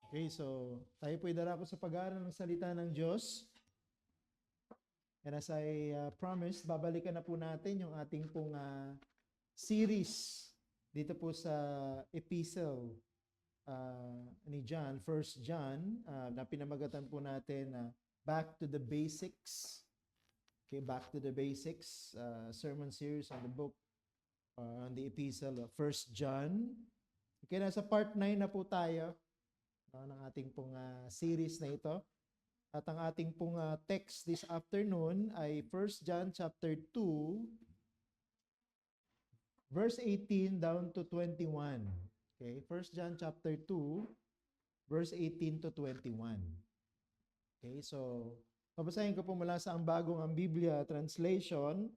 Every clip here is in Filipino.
Okay, so tayo po'y darako sa pag-aaral ng salita ng Diyos. And as I promised, babalikan na po natin yung ating pong series dito po sa epistle ni John, First John, na pinamagatan po natin na Back to the Basics. Okay, Back to the Basics, sermon series on the book, on the epistle of First John. Okay, nasa part 9 na po tayo ng ating pong series na ito. At ang ating pong text this afternoon ay 1 John chapter 2, verse 18 down to 21. Okay, 1 John chapter 2, verse 18 to 21. Okay, so babasahin ko po mula sa ang bagong ang Biblia translation.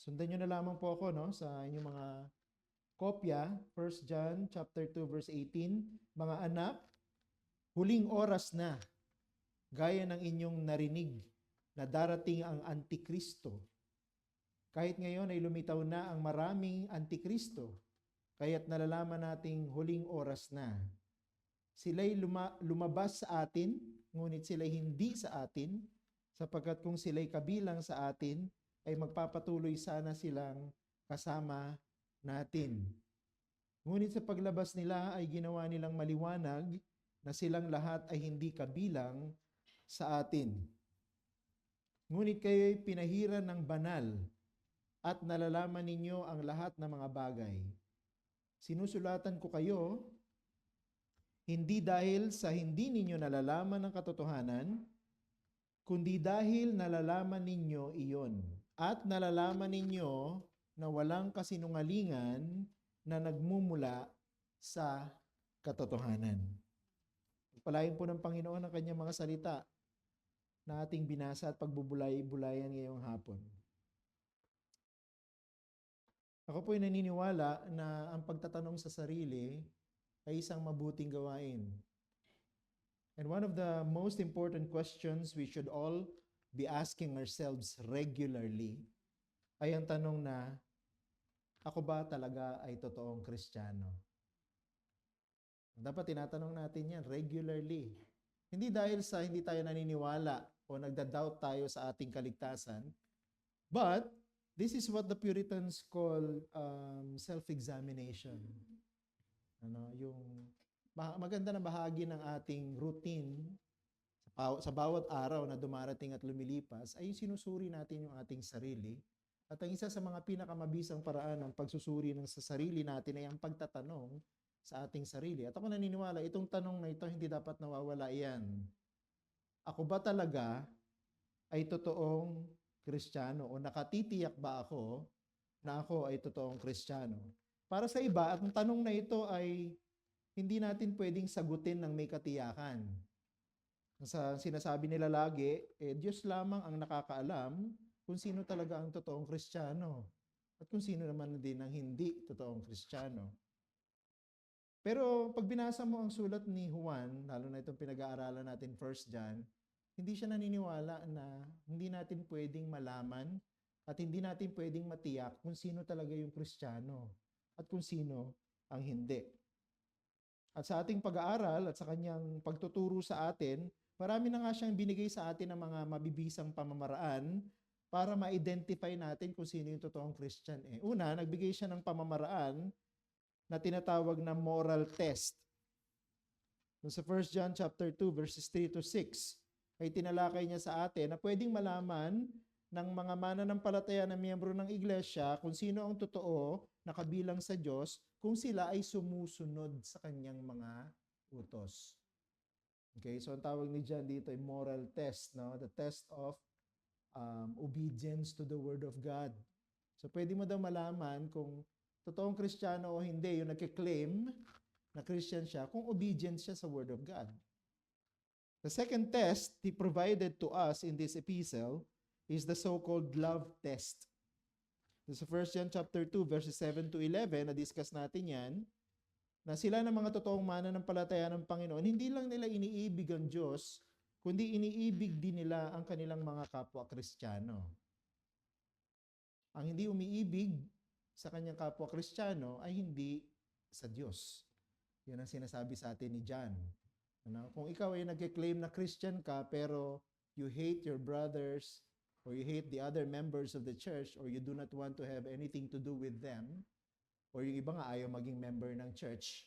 Sundan nyo na lamang po ako sa inyong mga kopya. 1 John chapter 2, verse 18. Mga anak, huling oras na, gaya ng inyong narinig na darating ang Antikristo. Kahit ngayon ay lumitaw na ang maraming Antikristo, kaya't nalalaman nating huling oras na. Sila'y lumabas sa atin, ngunit sila'y hindi sa atin, sapagkat kung sila'y kabilang sa atin, ay magpapatuloy sana silang kasama natin. Ngunit sa paglabas nila ay ginawa nilang maliwanag na silang lahat ay hindi kabilang sa atin. Ngunit kayo'y pinahiran ng banal at nalalaman ninyo ang lahat ng mga bagay. Sinusulatan ko kayo, hindi dahil sa hindi ninyo nalalaman ang katotohanan, kundi dahil nalalaman ninyo iyon. At nalalaman ninyo na walang kasinungalingan na nagmumula sa katotohanan. Palain po ng Panginoon ang kanyang mga salita na ating binasa at pagbubulay-bulayan ngayong hapon. Ako po'y naniniwala na ang pagtatanong sa sarili ay isang mabuting gawain. And one of the most important questions we should all be asking ourselves regularly ay ang tanong na, ako ba talaga ay totoong Kristiyano? Dapat tinatanong natin yan regularly. Hindi dahil sa hindi tayo naniniwala o nagda-doubt tayo sa ating kaligtasan, but this is what the Puritans call self-examination. Yung maganda na bahagi ng ating routine sa bawat araw na dumarating at lumilipas ay sinusuri natin yung ating sarili. At ang isa sa mga pinakamabisang paraan ng pagsusuri ng sa sarili natin ay ang pagtatanong sa ating sarili. At ako naniniwala, itong tanong na ito, hindi dapat nawawala yan. Ako ba talaga ay totoong Kristiyano? O nakatitiyak ba ako na ako ay totoong Kristiyano? Para sa iba, at ang tanong na ito ay hindi natin pwedeng sagutin ng may katiyakan. Sa sinasabi nila lagi, Diyos lamang ang nakakaalam kung sino talaga ang totoong Kristiyano at kung sino naman din ang hindi totoong Kristiyano. Pero pag binasa mo ang sulat ni Juan, lalo na itong pinag-aaralan natin 1 John, hindi siya naniniwala na hindi natin pwedeng malaman at hindi natin pwedeng matiyak kung sino talaga yung Kristiyano at kung sino ang hindi. At sa ating pag-aaral at sa kanyang pagtuturo sa atin, marami na nga siyang binigay sa atin ng mga mabibisang pamamaraan para ma-identify natin kung sino yung totoong Christian. Una, nagbigay siya ng pamamaraan na tinatawag na moral test. Sa 1 John chapter 2 verses 3 to 6 ay tinalakay niya sa atin na pwedeng malaman ng mga mananampalataya na miyembro ng iglesia kung sino ang totoo na kabilang sa Diyos kung sila ay sumusunod sa kanyang mga utos. Okay, so ang tawag ni John dito ay moral test, no? The test of obedience to the Word of God. So pwede mo daw malaman kung totoong Kristiyano o hindi, yung nagkiklaim na Christian siya, kung obedient siya sa Word of God. The second test he provided to us in this epistle is the so-called love test. Sa 1 John chapter 2, verses 7 to 11, na-discuss natin yan, na sila ng mga totoong mananampalataya ng Panginoon, hindi lang nila iniibig ang Diyos, kundi iniibig din nila ang kanilang mga kapwa Kristiyano. Ang hindi umiibig sa kanyang kapwa Kristiyano ay hindi sa Diyos. Yun ang sinasabi sa atin ni John. Ano? Kung ikaw ay nagke-claim na Christian ka, pero you hate your brothers, or you hate the other members of the church, or you do not want to have anything to do with them, or yung iba nga ayaw maging member ng church,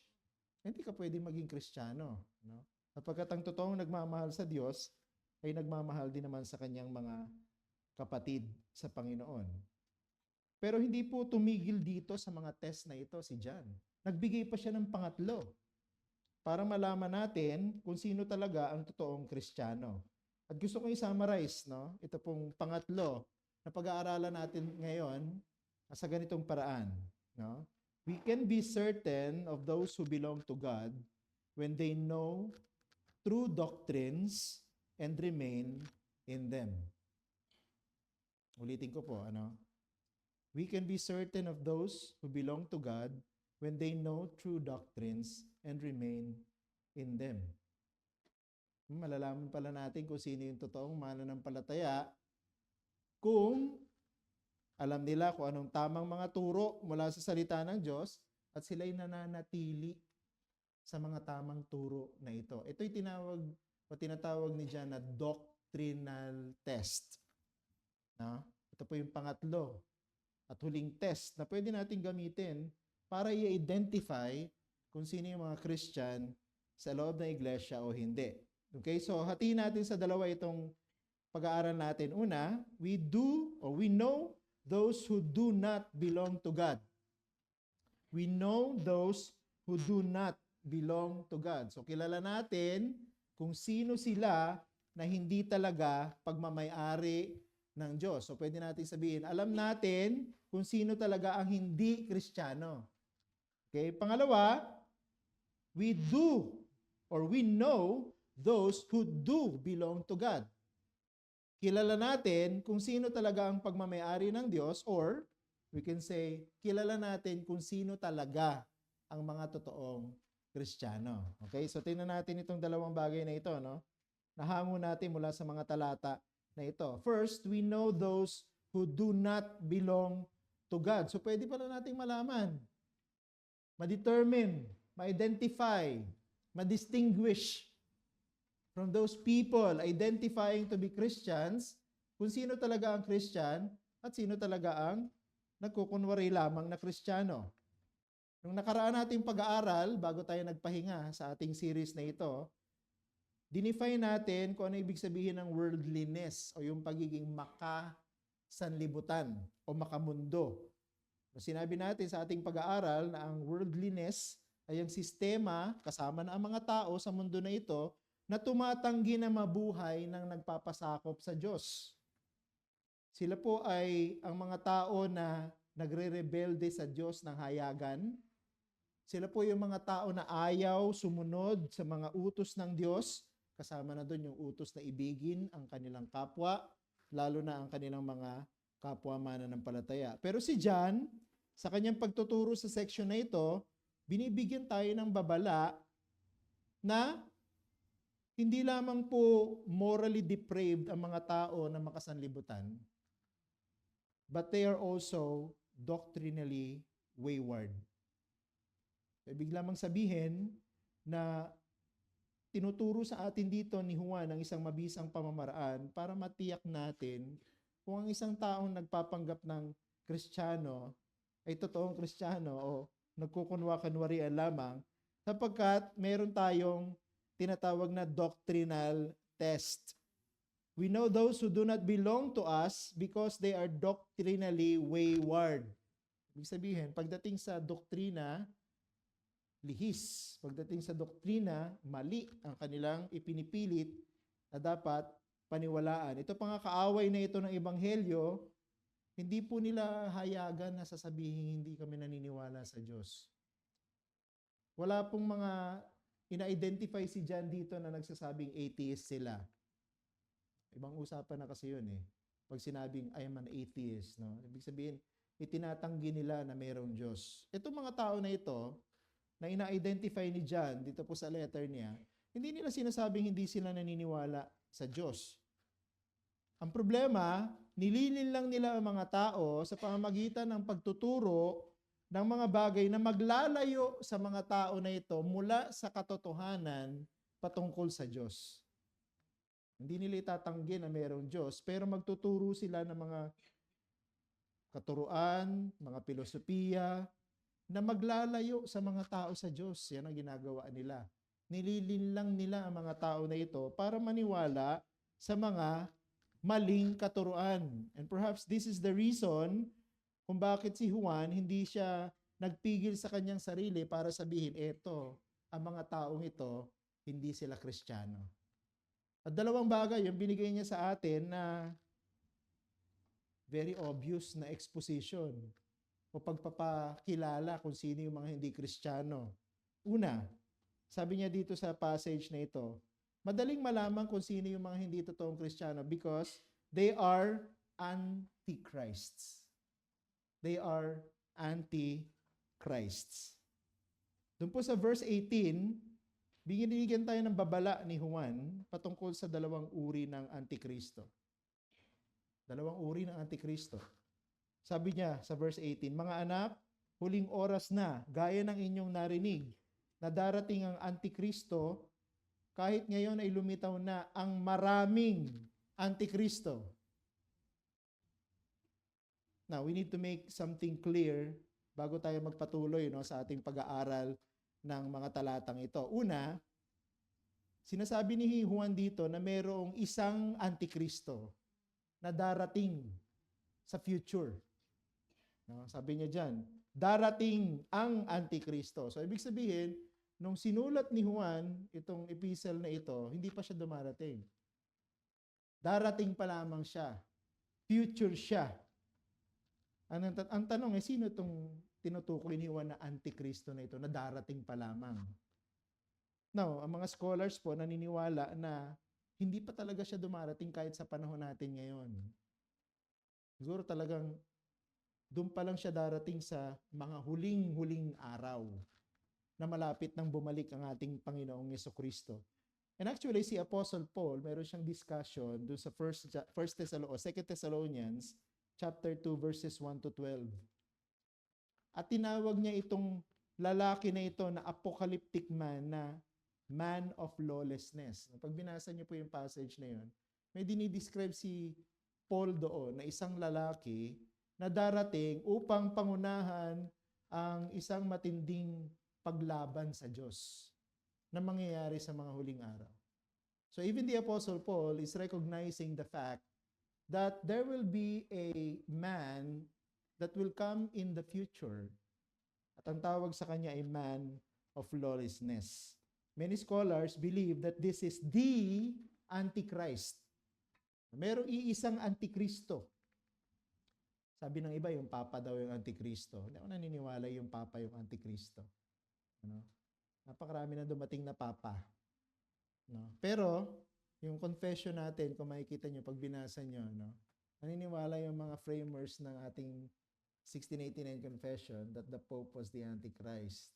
hindi ka pwedeng maging Kristiyano. No? Sapagkat ang totoong nagmamahal sa Diyos ay nagmamahal din naman sa kanyang mga kapatid sa Panginoon. Pero hindi po tumigil dito sa mga test na ito si John. Nagbigay pa siya ng pangatlo para malaman natin kung sino talaga ang totoong Kristiyano. At gusto ko i-summarize, no? Ito pong pangatlo na pag-aaralan natin ngayon sa ganitong paraan. No? We can be certain of those who belong to God when they know true doctrines and remain in them. Ulitin ko po, ano? We can be certain of those who belong to God when they know true doctrines and remain in them. Malalaman pala natin kung sino yung totoong mananampalataya kung alam nila kung anong tamang mga turo mula sa salita ng Diyos at sila'y nananatili sa mga tamang turo na ito. Ito'y tinatawag ni John na doctrinal test. No? Ito po yung pangatlo at huling test na pwede natin gamitin para i-identify kung sino yung mga Christian sa loob ng iglesia o hindi. Okay, so hatiin natin sa dalawa itong pag-aaral natin. Una, we know those who do not belong to God. We know those who do not belong to God. So kilala natin kung sino sila na hindi talaga pagmamay-ari ng Diyos. So pwede natin sabihin, alam natin kung sino talaga ang hindi Kristiyano. Okay? Pangalawa, we know those who do belong to God. Kilala natin kung sino talaga ang pagmamay-ari ng Diyos, or we can say, kilala natin kung sino talaga ang mga totoong Kristiyano. Okay? So tingnan natin itong dalawang bagay na ito, no? Nahango natin mula sa mga talata na ito. First, we know those who do not belong to God. So pwede pala nating malaman, ma-determine, ma-identify, ma-distinguish from those people identifying to be Christians, kung sino talaga ang Christian at sino talaga ang nagkukunwari lamang na Kristiyano. Nung nakaraan nating pag-aaral, bago tayo nagpahinga sa ating series na ito, dinefine natin kung ano ibig sabihin ng worldliness o yung pagiging makasanlibutan o makamundo. Sinabi natin sa ating pag-aaral na ang worldliness ay ang sistema kasama na ang mga tao sa mundo na ito na tumatanggi na mabuhay ng nagpapasakop sa Diyos. Sila po ay ang mga tao na nagre-rebelde sa Diyos ng hayagan. Sila po yung mga tao na ayaw sumunod sa mga utos ng Diyos. Kasama na doon yung utos na ibigin ang kanilang kapwa, lalo na ang kanilang mga kapwa mananampalataya. Pero si John, sa kanyang pagtuturo sa section na ito, binibigyan tayo ng babala na hindi lamang po morally depraved ang mga tao na makasanlibutan, but they are also doctrinally wayward. Ibig lamang sabihin na tinuturo sa atin dito ni Juan ang isang mabisang pamamaraan para matiyak natin kung ang isang taong nagpapanggap ng Kristiyano ay totoong Kristiyano o nagkukunwa-kunwarian lamang, sapagkat meron tayong tinatawag na doctrinal test. We know those who do not belong to us because they are doctrinally wayward. Ibig sabihin, pagdating sa doktrina, lihis. Pagdating sa doktrina, mali ang kanilang ipinipilit na dapat paniwalaan. Ito pang kaaway na ito ng Ebanghelyo, hindi po nila hayagan na sasabihin hindi kami naniniwala sa Diyos. Wala pong mga ina-identify si John dito na nagsasabing atheist sila. Ibang usapan na kasi yun eh. Pag sinabing I am an atheist, no? Ibig sabihin, itinatanggi nila na mayroong Diyos. Itong mga tao na ito, na ina-identify ni John dito po sa letter niya, hindi nila sinasabing hindi sila naniniwala sa Diyos. Ang problema, nililin lang nila ang mga tao sa pamamagitan ng pagtuturo ng mga bagay na maglalayo sa mga tao na ito mula sa katotohanan patungkol sa Diyos. Hindi nila itatanggi na mayroong Diyos, pero magtuturo sila ng mga katuruan, mga filosofiya, na maglalayo sa mga tao sa Diyos. Yan ang ginagawa nila. Nililinlang nila ang mga tao na ito para maniwala sa mga maling katuruan. And perhaps this is the reason kung bakit si Juan hindi siya nagpigil sa kanyang sarili para sabihin, eto, ang mga taong ito, hindi sila Kristiyano. At dalawang bagay yung binigay niya sa atin na very obvious na exposition o pagpapakilala kung sino yung mga hindi Kristiyano. Una, sabi niya dito sa passage na ito, madaling malaman kung sino yung mga hindi totoong Kristiyano because they are antichrists. They are antichrists. Doon po sa verse 18, binigyan tayo ng babala ni Juan patungkol sa dalawang uri ng Antikristo. Dalawang uri ng Antikristo. Sabi niya sa verse 18, mga anak, huling oras na, gaya ng inyong narinig, na darating ang Antikristo, kahit ngayon ay lumitaw na ang maraming Antikristo. Now, we need to make something clear bago tayo magpatuloy sa ating pag-aaral ng mga talatang ito. Una, sinasabi ni Juan dito na mayroong isang Antikristo na darating sa future. Sabi niya dyan, darating ang Antikristo. So, ibig sabihin, nung sinulat ni Juan itong epistle na ito, hindi pa siya dumarating. Darating pa lamang siya. Future siya. Ang tanong ay, sino itong tinutukoy ni Juan na Antikristo na ito na darating pa lamang? Now, ang mga scholars po naniniwala na hindi pa talaga siya dumarating kahit sa panahon natin ngayon. Siguro talagang doon pa lang siya darating sa mga huling-huling araw na malapit nang bumalik ang ating Panginoong Jesucristo. And actually, si Apostle Paul, meron siyang discussion doon sa 2 Thessalonians chapter 2, verses 1 to 12. At tinawag niya itong lalaki na ito na apocalyptic man na man of lawlessness. Pag binasa niyo po yung passage na yun, may dinidescribe si Paul doon na isang lalaki na darating upang pangunahan ang isang matinding paglaban sa Diyos na mangyayari sa mga huling araw. So even the Apostle Paul is recognizing the fact that there will be a man that will come in the future. At ang tawag sa kanya ay man of lawlessness. Many scholars believe that this is the Antichrist. Merong iisang Antikristo. Sabi ng iba, yung Papa daw yung Antikristo. Hindi ako naniniwala yung Papa yung Antikristo. Napakarami na dumating na Papa. Pero, yung confession natin, kung makikita nyo, pag binasa nyo, naniniwala yung mga framers ng ating 1689 confession that the Pope was the Antichrist.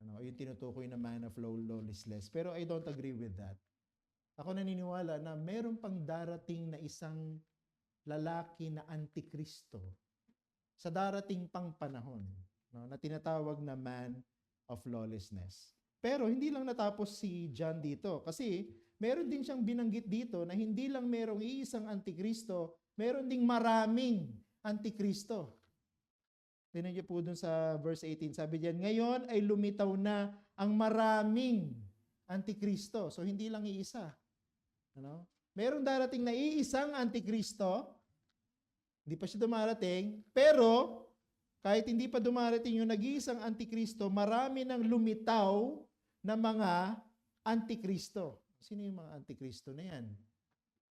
Yung tinutukoy na man of lawlessness. Pero I don't agree with that. Ako naniniwala na meron pang darating na isang lalaki na Antikristo sa darating pang panahon na tinatawag na man of lawlessness. Pero hindi lang natapos si John dito kasi meron din siyang binanggit dito na hindi lang merong iisang Antikristo, meron ding maraming Antikristo. Tingnan niyo po dun sa verse 18, sabi diyan, ngayon ay lumitaw na ang maraming Antikristo. So hindi lang iisa. Meron darating na iisang Antikristo, hindi pa siya dumarating, pero kahit hindi pa dumarating yung nag-iisang Antikristo, marami nang lumitaw na mga Antikristo. Sino yung mga Antikristo na yan?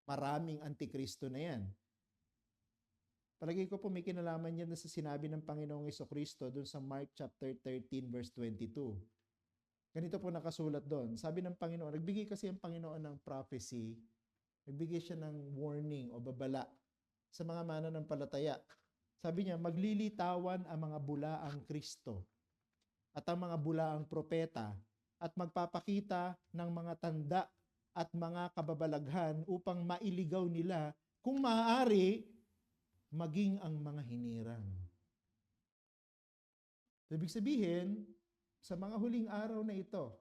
Maraming Antikristo na yan. Palagay ko po may kinalaman yan sa sinabi ng Panginoong Jesucristo doon sa Mark chapter 13 verse 22. Ganito po nakasulat doon. Sabi ng Panginoon, nagbigay kasi ang Panginoon ng prophecy, nagbigay siya ng warning o babala sa mga mananampalataya. Sabi niya, maglilitawan ang mga bulaang Kristo at ang mga bulaang propeta at magpapakita ng mga tanda at mga kababalaghan upang mailigaw nila kung maaari maging ang mga hinirang. Ibig sabihin, sa mga huling araw na ito,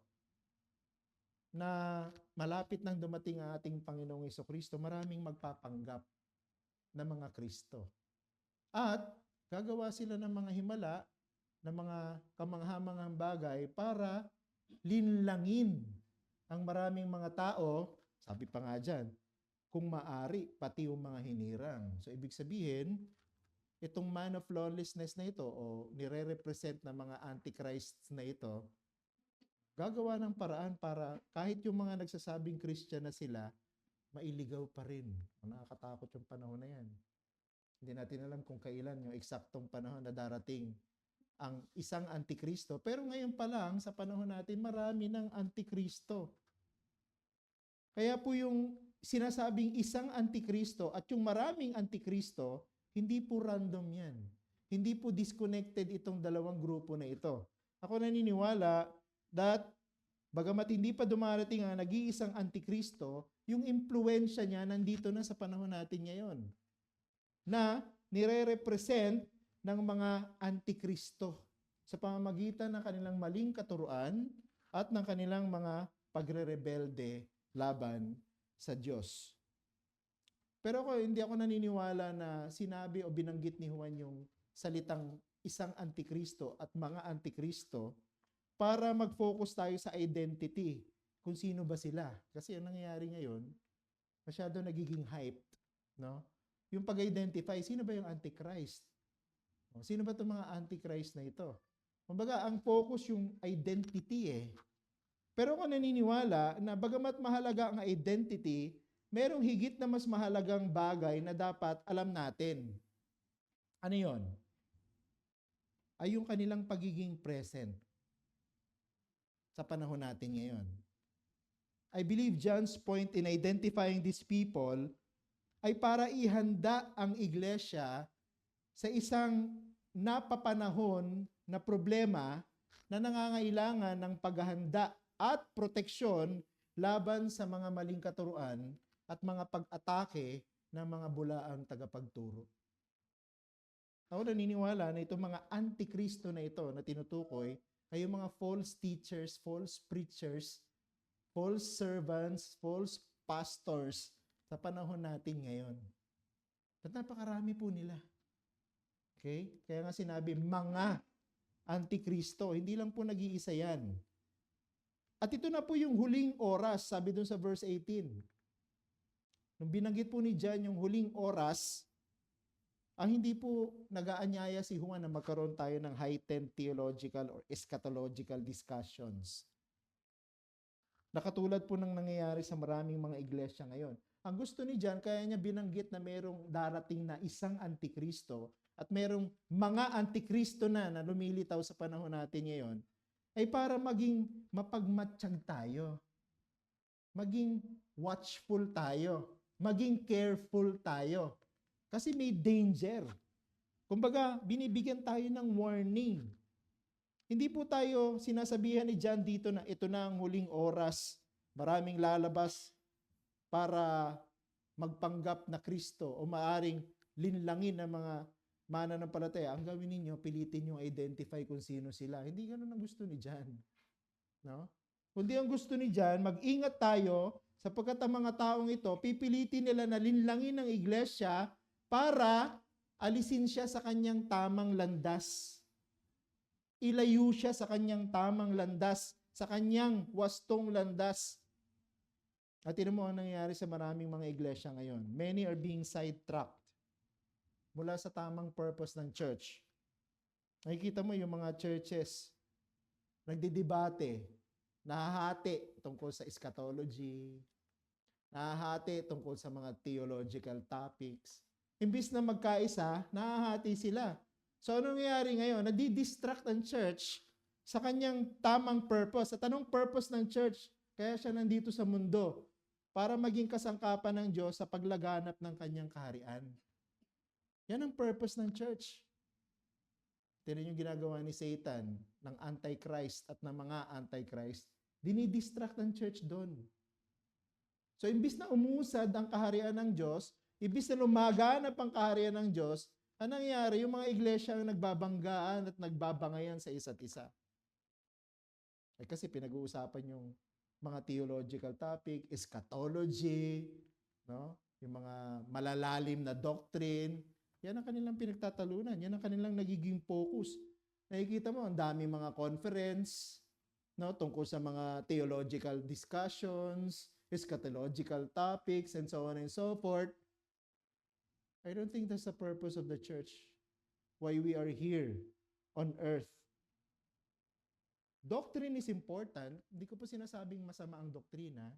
na malapit nang dumating ang ating Panginoong Hesukristo, maraming magpapanggap na mga Kristo. At gagawa sila ng mga himala, ng mga kamanghamanghang bagay para linlangin ang maraming mga tao, sabi pa nga dyan, kung maari, pati yung mga hinirang. So, ibig sabihin, itong man of lawlessness na ito o nire-represent na mga antichrists na ito, gagawa ng paraan para kahit yung mga nagsasabing Christian na sila, mailigaw pa rin. Nakakatakot yung panahon na yan. Hindi natin alam kung kailan yung eksaktong panahon na darating ang isang antikristo. Pero ngayon pa lang, sa panahon natin, marami ng antikristo. Kaya po yung sinasabing isang antikristo at yung maraming antikristo, hindi po random yan. Hindi po disconnected itong dalawang grupo na ito. Ako naniniwala that bagamat hindi pa dumarating ang nag-iisang antikristo, yung impluensya niya nandito na sa panahon natin ngayon. Na nire-represent ng mga antikristo sa pamamagitan ng kanilang maling katuruan at ng kanilang mga pagre-rebelde laban sa Diyos. Pero hindi ako naniniwala na sinabi o binanggit ni Juan yung salitang isang antikristo at mga antikristo para mag-focus tayo sa identity, kung sino ba sila. Kasi ang nangyayari ngayon, masyado nagiging hyped, no? Yung pag-identify, sino ba yung antichrist? Sino ba itong mga antichrist na ito? Kumbaga, ang focus yung identity eh. Pero ako naniniwala na bagamat mahalaga ang identity, merong higit na mas mahalagang bagay na dapat alam natin. Ano yon? Ay yung kanilang pagiging present sa panahon natin ngayon. I believe John's point in identifying these people ay para ihanda ang iglesia sa isang napapanahon na problema na nangangailangan ng paghahanda at proteksyon laban sa mga maling katuruan at mga pag-atake ng mga bulaang tagapagturo. Ako naniniwala na itong mga antikristo na ito na tinutukoy ay yung mga false teachers, false preachers, false servants, false pastors sa panahon natin ngayon. At napakarami po nila. Okay? Kaya nga sinabi, mga antikristo. Hindi lang po nag-iisa yan. At ito na po yung huling oras, sabi dun sa verse 18. Nung binanggit po ni John yung huling oras, ang hindi po nag-aanyaya si Juan na magkaroon tayo ng heightened theological or eschatological discussions. Nakatulad po ng nangyayari sa maraming mga iglesia ngayon. Ang gusto ni John, kaya niya binanggit na mayroong darating na isang antikristo at mayroong mga antikristo na lumilitaw sa panahon natin ngayon, ay para maging mapagmatsyag tayo, maging watchful tayo, maging careful tayo. Kasi may danger. Kumbaga, binibigyan tayo ng warning. Hindi po tayo sinasabihan ni John dito na ito na ang huling oras, maraming lalabas para magpanggap na Kristo o maaring linlangin ng mga mananampalataya. Ang gawin ninyo, pilitin yung identify kung sino sila. Hindi ganun ang gusto ni John. No? Kundi ang gusto ni John, mag-ingat tayo sapagkat ang mga taong ito, pipilitin nila na linlangin ng iglesia para alisin siya sa kanyang tamang landas. Ilayo siya sa kanyang tamang landas, sa kanyang wastong landas. At tignan mo ang nangyayari sa maraming mga iglesia ngayon. Many are being sidetracked mula sa tamang purpose ng church. Nakikita mo yung mga churches, nagdidebate, nahahati tungkol sa eschatology, nahahati tungkol sa mga theological topics. Imbis na magkaisa, nahahati sila. So anong nangyayari ngayon? Nadi-distract ang church sa kanyang tamang purpose. At anong purpose ng church? Kaya siya nandito sa mundo para maging kasangkapan ng Diyos sa paglaganap ng kanyang kaharian. Yan ang purpose ng church. Tignan yung ginagawa ni Satan ng Antichrist at ng mga Antichrist. Dinidistract ang church doon. So imbis na umusad ang kaharian ng Diyos, imbis na lumaganap ang kaharian ng Diyos, Anong nangyayari? Yung mga iglesia ang nagbabanggaan at nagbabangayan sa isa't isa. Kasi pinag-uusapan yung mga theological topic, eschatology, no? Yung mga malalalim na doctrine. Yan ang kanilang pinagtatalunan. Yan ang kanilang nagiging focus. Nakikita mo, ang daming mga conference, no, tungkol sa mga theological discussions, eschatological topics, and so on and so forth. I don't think that's the purpose of the church. Why we are here on earth. Doctrine is important. Hindi ko po sinasabing masama ang doktrina.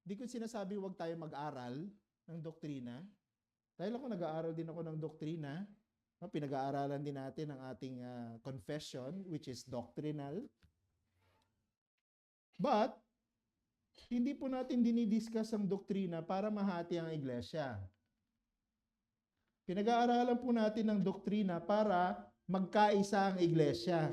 Hindi ko sinasabing huwag tayo mag-aral ng doktrina. Dahil ako nag-aaral din ako ng doktrina. Pinag-aaralan din natin ang ating confession, which is doctrinal. But, hindi po natin dinidiscuss ang doktrina para mahati ang iglesia. Pinag-aaralan po natin ang doktrina para magkaisa ang iglesia.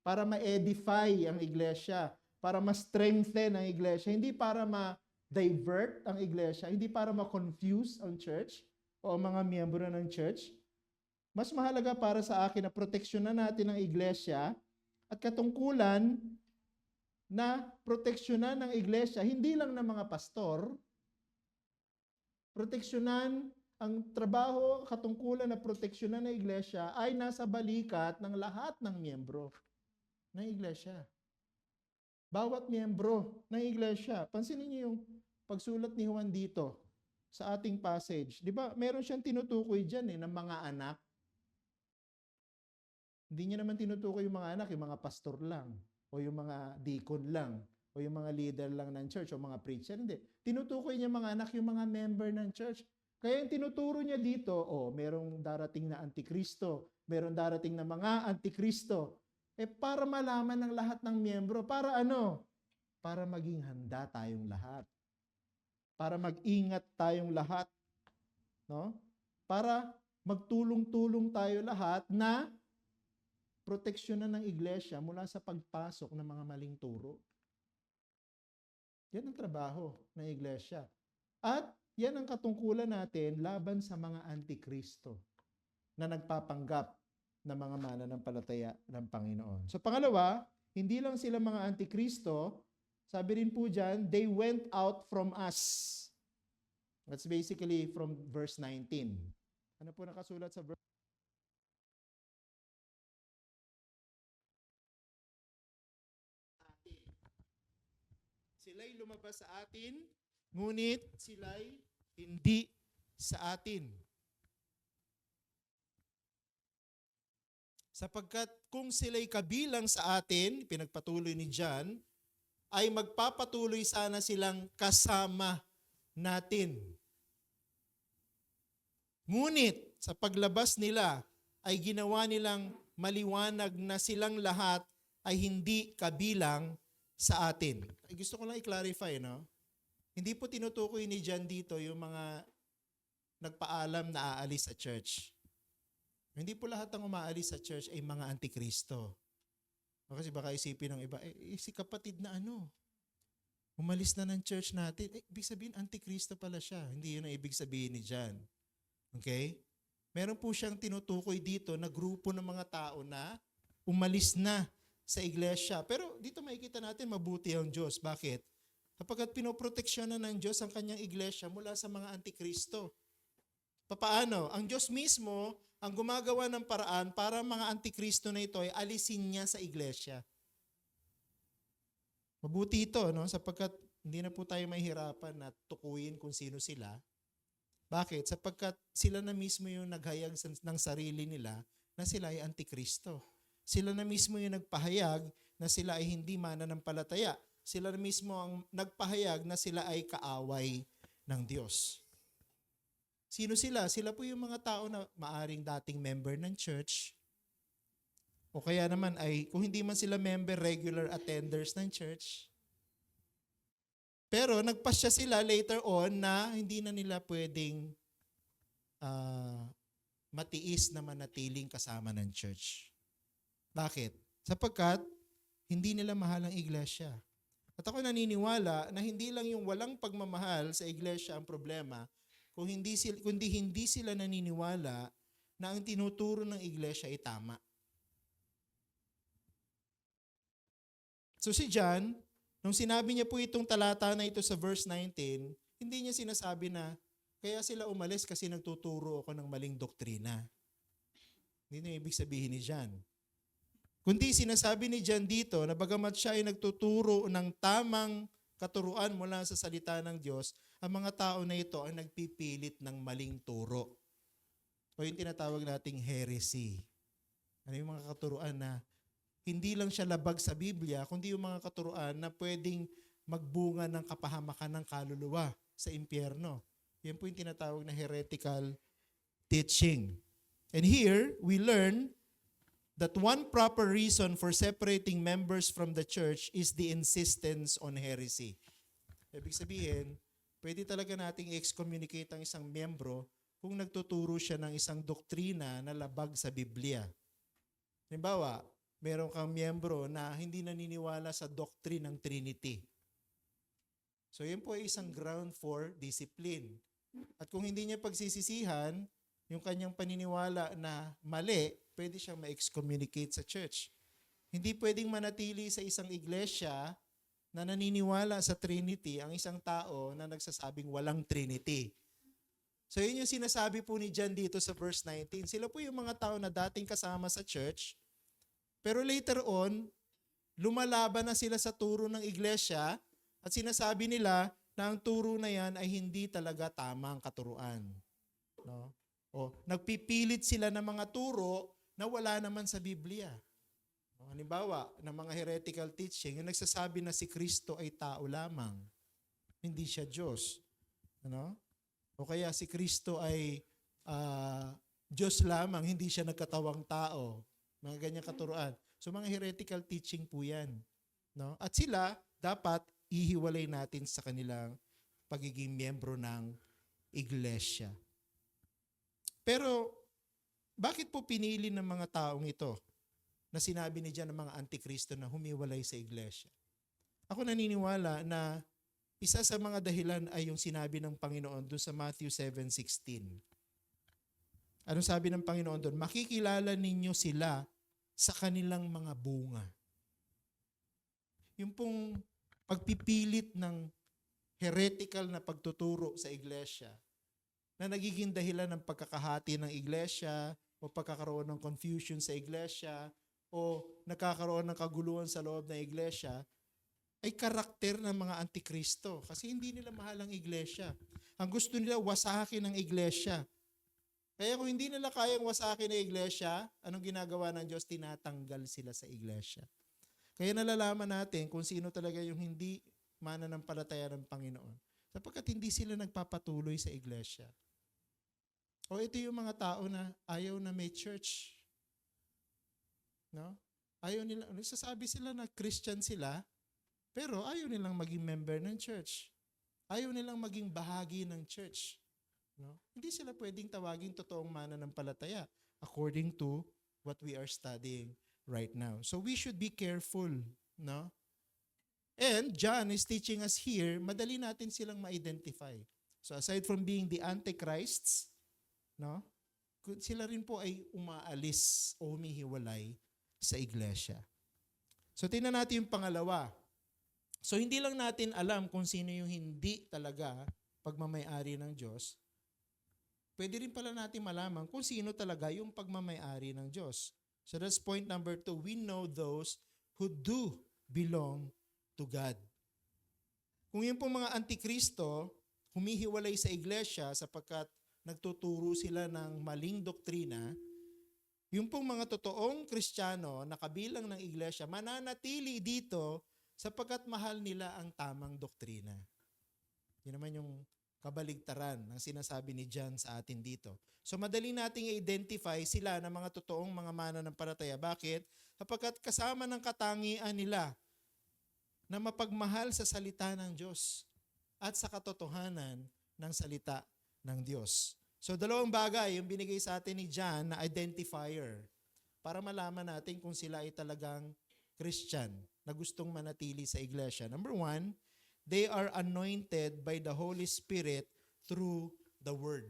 Para ma-edify ang iglesia, para ma-strengthen ang iglesia, hindi para ma-divert ang iglesia, hindi para ma-confuse ang church o ang mga miyembro ng church. Mas mahalaga para sa akin na proteksyonan natin ang iglesia at katungkulan na proteksyonan ng iglesia, hindi lang ng mga pastor, proteksyonan ang trabaho, katungkulan na proteksyonan ng iglesia ay nasa balikat ng lahat ng miyembro ng iglesia. Bawat miyembro ng iglesia. Pansinin niyo yung pagsulat ni Juan dito sa ating passage. Di ba, meron siyang tinutukoy dyan ng mga anak. Hindi niya naman tinutukoy yung mga anak, yung mga pastor lang, o yung mga deacon lang, o yung mga leader lang ng church, o mga preacher. Hindi. Tinutukoy niya mga anak, yung mga member ng church. Kaya yung tinuturo niya dito, merong darating na antikristo, meron darating na mga antikristo, para malaman ng lahat ng miyembro. Para ano? Para maging handa tayong lahat. Para mag-ingat tayong lahat. No? Para magtulong-tulong tayo lahat na proteksyonan ng iglesia mula sa pagpasok ng mga maling turo. Yan ang trabaho ng iglesia. At yan ang katungkulan natin laban sa mga antikristo na nagpapanggap na mga mananampalataya ng Panginoon. So pangalawa, hindi lang sila mga antikristo, sabi rin po dyan, they went out from us. That's basically from verse 19. Ano po nakasulat sa verse? Sila'y lumabas sa atin, ngunit sila'y hindi sa atin. Sapagkat kung sila'y kabilang sa atin, pinagpatuloy ni John, ay magpapatuloy sana silang kasama natin. Ngunit sa paglabas nila ay ginawa nilang maliwanag na silang lahat ay hindi kabilang sa atin. Gusto ko lang i-clarify, no? Hindi po tinutukoy ni John dito yung mga nagpaalam na aalis sa church. Hindi po lahat ng umaalis sa church ay mga antikristo. Kasi baka isipin ng iba, si kapatid na umalis na ng church natin. Ibig sabihin, antikristo pala siya. Hindi yun ang ibig sabihin ni John. Okay? Meron po siyang tinutukoy dito na grupo ng mga tao na umalis na sa iglesia. Pero dito makikita natin mabuti ang Diyos. Bakit? Kapag pinoproteksyonan ng Diyos ang kanyang iglesia mula sa mga antikristo. Papaano? Ang Diyos mismo ang gumagawa ng paraan para mga antikristo na ito ay alisin niya sa iglesia. Mabuti ito, no? Sapagkat hindi na po tayo mahihirapan na tukuyin kung sino sila. Bakit? Sapagkat sila na mismo yung naghayag ng sarili nila na sila ay antikristo. Sila na mismo yung nagpahayag na sila ay hindi mananampalataya. Sila na mismo ang nagpahayag na sila ay kaaway ng Diyos. Sino sila? Sila po yung mga tao na maaring dating member ng church o kaya naman ay kung hindi man sila member, regular attenders ng church. Pero nagpasya sila later on na hindi na nila pwedeng matiis na manatiling kasama ng church. Bakit? Sapagkat hindi nila mahal ang iglesia. At ako naniniwala na hindi lang yung walang pagmamahal sa iglesia ang problema, kundi hindi sila naniniwala na ang tinuturo ng iglesia ay tama. So si John, nung sinabi niya po itong talata na ito sa verse 19, hindi niya sinasabi na, kaya sila umalis kasi nagtuturo ako ng maling doktrina. Hindi na ibig sabihin ni John. Kundi sinasabi ni John dito na bagamat siya ay nagtuturo ng tamang katuruan mula sa salita ng Diyos, ang mga tao na ito ang nagpipilit ng maling turo. O yung tinatawag nating heresy. Ano yung mga katuruan na hindi lang siya labag sa Biblia, kundi yung mga katuruan na pwedeng magbunga ng kapahamakan ng kaluluwa sa impyerno. Yan po yung tinatawag na heretical teaching. And here, we learn that one proper reason for separating members from the church is the insistence on heresy. Ibig sabihin, pwede talaga nating excommunicate ang isang miyembro kung nagtuturo siya ng isang doktrina na labag sa Biblia. Halimbawa, meron kang miyembro na hindi naniniwala sa doctrine ng Trinity. So yun po ay isang ground for discipline. At kung hindi niya pagsisisihan, yung kanyang paniniwala na mali, pwede siyang ma-excommunicate sa church. Hindi pwedeng manatili sa isang iglesia na naniniwala sa Trinity ang isang tao na nagsasabing walang Trinity. So yun yung sinasabi po ni John dito sa verse 19. Sila po yung mga tao na dating kasama sa church, pero later on, lumalaban na sila sa turo ng iglesia at sinasabi nila na ang turo na yan ay hindi talaga tamang katuruan. No? O, nagpipilit sila ng mga turo na wala naman sa Biblia. O, halimbawa, ng mga heretical teaching, yung nagsasabi na si Kristo ay tao lamang, hindi siya Diyos. Ano? O kaya si Kristo ay Diyos lamang, hindi siya nagkatawang tao. Mga ganyang katuruan. So mga heretical teaching po yan. No? At sila, dapat ihiwalay natin sa kanilang pagiging miyembro ng iglesia. Pero, bakit po pinili ng mga taong ito na sinabi ni John ng mga antikristo na humiwalay sa iglesia? Ako naniniwala na isa sa mga dahilan ay yung sinabi ng Panginoon doon sa Matthew 7:16. Anong sabi ng Panginoon doon? Makikilala ninyo sila sa kanilang mga bunga. Yung pong pagpipilit ng heretical na pagtuturo sa iglesia na nagiging dahilan ng pagkakahati ng iglesia o pagkakaroon ng confusion sa iglesia o nagkakaroon ng kaguluhan sa loob ng iglesia ay karakter ng mga antikristo kasi hindi nila mahal ang iglesia. Ang gusto nila wasakin ang iglesia. Kaya kung hindi nila kayang wasakin ang iglesia, anong ginagawa ng Diyos? Tinatanggal sila sa iglesia. Kaya nalalaman natin kung sino talaga yung hindi mananampalataya ng Panginoon. Sapagkat hindi sila nagpapatuloy sa iglesia. O ito yung mga tao na ayaw na may church. No? Ayaw nila, nagsasabi sila na Christian sila, pero ayaw nilang maging member ng church. Ayaw nilang maging bahagi ng church. No? Hindi sila pwedeng tawaging totoong mananampalataya according to what we are studying right now. So we should be careful. No? And John is teaching us here, madali natin silang ma-identify. So aside from being the antichrists, no? Sila rin po ay umaalis o humihiwalay sa iglesia. So tingnan natin yung pangalawa. So hindi lang natin alam kung sino yung hindi talaga pagmamay-ari ng Diyos. Pwede rin pala natin malaman kung sino talaga yung pagmamay-ari ng Diyos. So that's point number 2. We know those who do belong to God. Kung yung pong mga antikristo, humihiwalay sa iglesia sapagkat nagtuturo sila ng maling doktrina, yung pong mga totoong Kristiyano na kabilang ng iglesia, mananatili dito sapagkat mahal nila ang tamang doktrina. Yun naman yung kabaligtaran ng sinasabi ni John sa atin dito. So madali nating i-identify sila ng mga totoong mga mananampalataya. Bakit? Sapagkat kasama ng katangian nila na mapagmahal sa salita ng Diyos at sa katotohanan ng salita ng Diyos. So dalawang bagay yung binigay sa atin ni John na identifier para malaman natin kung sila ay talagang Christian na gustong manatili sa iglesia. Number 1, they are anointed by the Holy Spirit through the Word.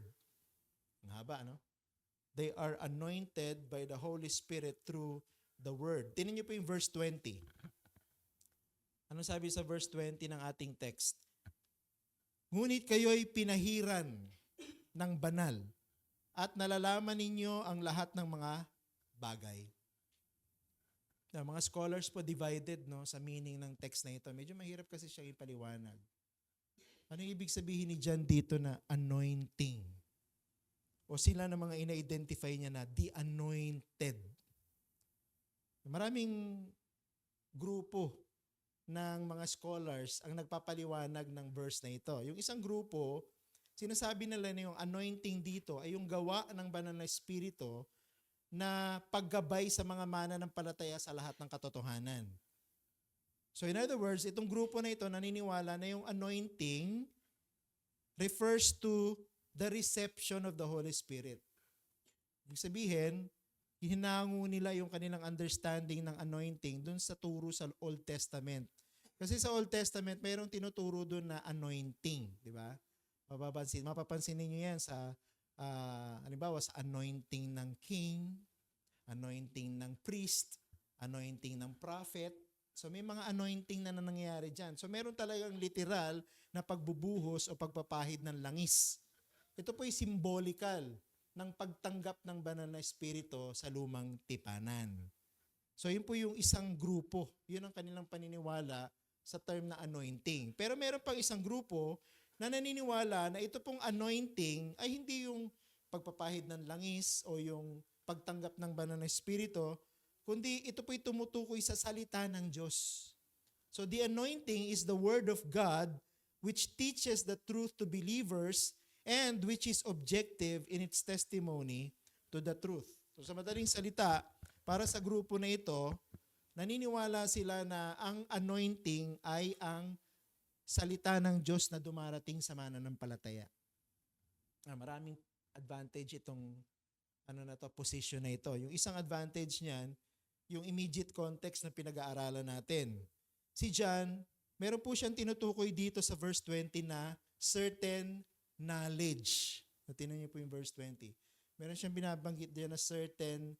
Ang haba, no? They are anointed by the Holy Spirit through the Word. Tingnan niyo po yung verse 20. Ano sabi sa verse 20 ng ating text? Ngunit kayo'y pinahiran ng banal at nalalaman ninyo ang lahat ng mga bagay. Mga scholars po divided sa meaning ng text na ito. Medyo mahirap kasi siyang ipaliwanag. Ano ibig sabihin ni John dito na anointing? O sila na mga ina-identify niya na the anointed. Maraming grupo ng mga scholars ang nagpapaliwanag ng verse na ito. Yung isang grupo, sinasabi nila na yung anointing dito ay yung gawa ng banal na espiritu na paggabay sa mga mananampalataya sa lahat ng katotohanan. So in other words, itong grupo na ito naniniwala na yung anointing refers to the reception of the Holy Spirit. Ibig sabihin, hinango nila yung kanilang understanding ng anointing dun sa turo sa Old Testament. Kasi sa Old Testament, mayroong tinuturo dun na anointing, di ba? Mapapansin niyo yan sa halimbawa sa anointing ng king, anointing ng priest, anointing ng prophet. So may mga anointing na nangyayari dyan. So meron talagang literal na pagbubuhos o pagpapahid ng langis. Ito po ay symbolical ng pagtanggap ng banal na espiritu sa lumang tipanan. So yun po yung isang grupo. Yun ang kanilang paniniwala sa term na anointing. Pero meron pang isang grupo na naniniwala na ito pong anointing ay hindi yung pagpapahid ng langis o yung pagtanggap ng banal na espiritu, kundi ito po'y tumutukoy sa salita ng Diyos. So the anointing is the word of God which teaches the truth to believers and which is objective in its testimony to the truth. So sa madaling salita, para sa grupo na ito, naniniwala sila na ang anointing ay ang salita ng Diyos na dumarating sa mananampalataya. Maraming advantage itong position na ito. Yung isang advantage niyan, yung immediate context na pinag-aaralan natin. Si John, meron po siyang tinutukoy dito sa verse 20 na certain knowledge. Tingnan niyo po yung verse 20. Meron siyang binabanggit diyan na certain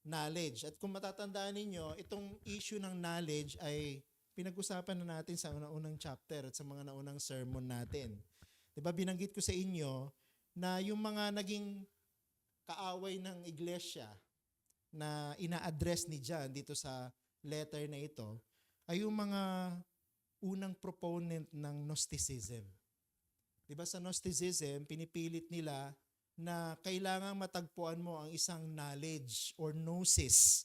knowledge. At kung matatandaan ninyo, itong issue ng knowledge ay pinag-usapan na natin sa unang chapter at sa mga naunang sermon natin. Diba, binanggit ko sa inyo na yung mga naging kaaway ng iglesia na ina-address ni John dito sa letter na ito ay yung mga unang proponent ng Gnosticism. Diba sa Gnosticism, pinipilit nila na kailangang matagpuan mo ang isang knowledge or gnosis.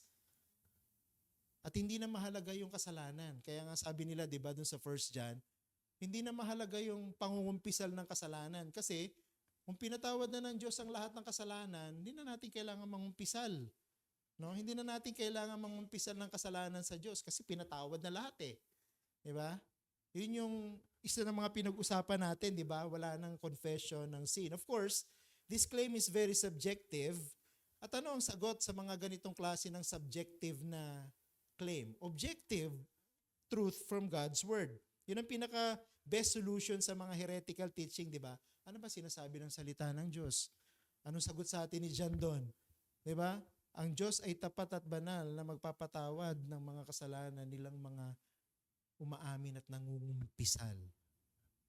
At hindi na mahalaga yung kasalanan. Kaya nga sabi nila, di ba, dun sa 1 John, hindi na mahalaga yung pangungumpisal ng kasalanan. Kasi kung pinatawad na ng Diyos ang lahat ng kasalanan, hindi na natin kailangan mangumpisal. No? Hindi na natin kailangan mangumpisal ng kasalanan sa Diyos kasi pinatawad na lahat eh. Di ba? Yun yung isa ng mga pinag-usapan natin, di ba? Wala nang confession ng sin. Of course, this claim is very subjective. At ano ang sagot sa mga ganitong klase ng subjective na claim? Objective truth from God's Word. Yun ang pinaka-best solution sa mga heretical teaching, di ba? Ano ba sinasabi ng salita ng Diyos? Anong sagot sa atin ni John doon? Di ba? Ang Diyos ay tapat at banal na magpapatawad ng mga kasalanan nilang mga umaamin at nangungumpisal.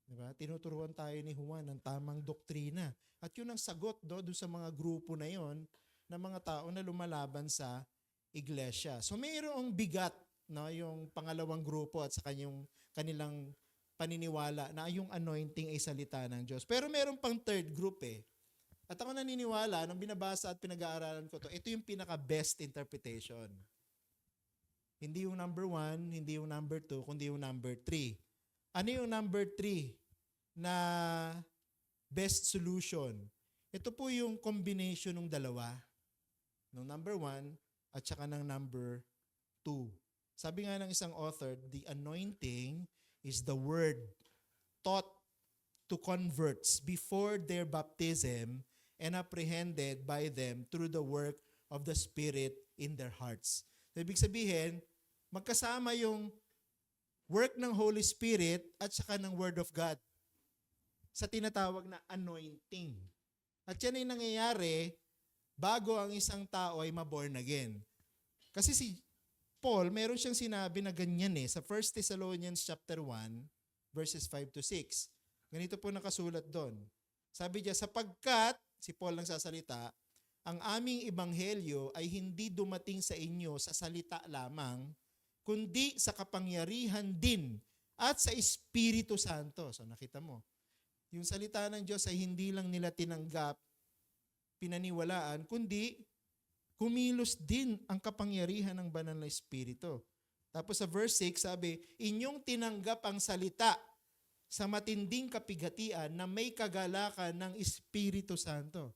Diba? Tinuturuan tayo ni Juan ng tamang doktrina. At yun ang sagot doon sa mga grupo na yon ng mga tao na lumalaban sa iglesia. So mayroong bigat, no, yung pangalawang grupo at sa kanilang paniniwala na yung anointing ay salita ng Diyos. Pero meron pang third group eh. At ako naniniwala, nung binabasa at pinag-aaralan ko to, ito yung pinaka-best interpretation. Hindi yung number 1, hindi yung number 2, kundi yung number 3. Ano yung number 3 na best solution? Ito po yung combination ng dalawa. Ng number 1 at saka ng number 2. Sabi nga ng isang author, the anointing is the word taught to converts before their baptism and apprehended by them through the work of the Spirit in their hearts. So, ibig sabihin, magkasama yung work ng Holy Spirit at saka ng Word of God sa tinatawag na anointing. At yan ay nangyayari bago ang isang tao ay maborn again. Kasi si Paul, meron siyang sinabi na ganyan sa 1 Thessalonians chapter 1, verses 5 to 6. Ganito po nakasulat doon. Sabi niya, sapagkat, si Paul nagsasalita, ang aming ebanghelyo ay hindi dumating sa inyo sa salita lamang, kundi sa kapangyarihan din at sa Espiritu Santo. So nakita mo, yung salita ng Diyos ay hindi lang nila tinanggap, pinaniwalaan, kundi kumilos din ang kapangyarihan ng banal na Espiritu. Tapos sa verse 6 sabi, inyong tinanggap ang salita sa matinding kapigatian na may kagalakan ng Espiritu Santo.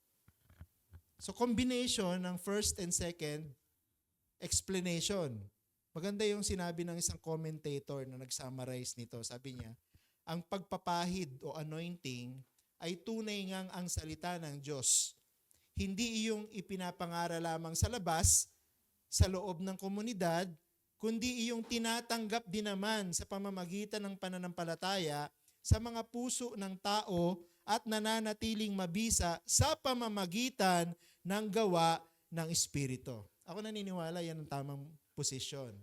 So combination ng first and second explanation. Maganda yung sinabi ng isang commentator na nag-summarize nito. Sabi niya, ang pagpapahid o anointing ay tunay ngang ang salita ng Diyos. Hindi iyong ipinapangaral lamang sa labas, sa loob ng komunidad, kundi iyong tinatanggap din naman sa pamamagitan ng pananampalataya sa mga puso ng tao at nananatiling mabisa sa pamamagitan ng gawa ng Espiritu. Ako naniniwala yan ang tamang posisyon.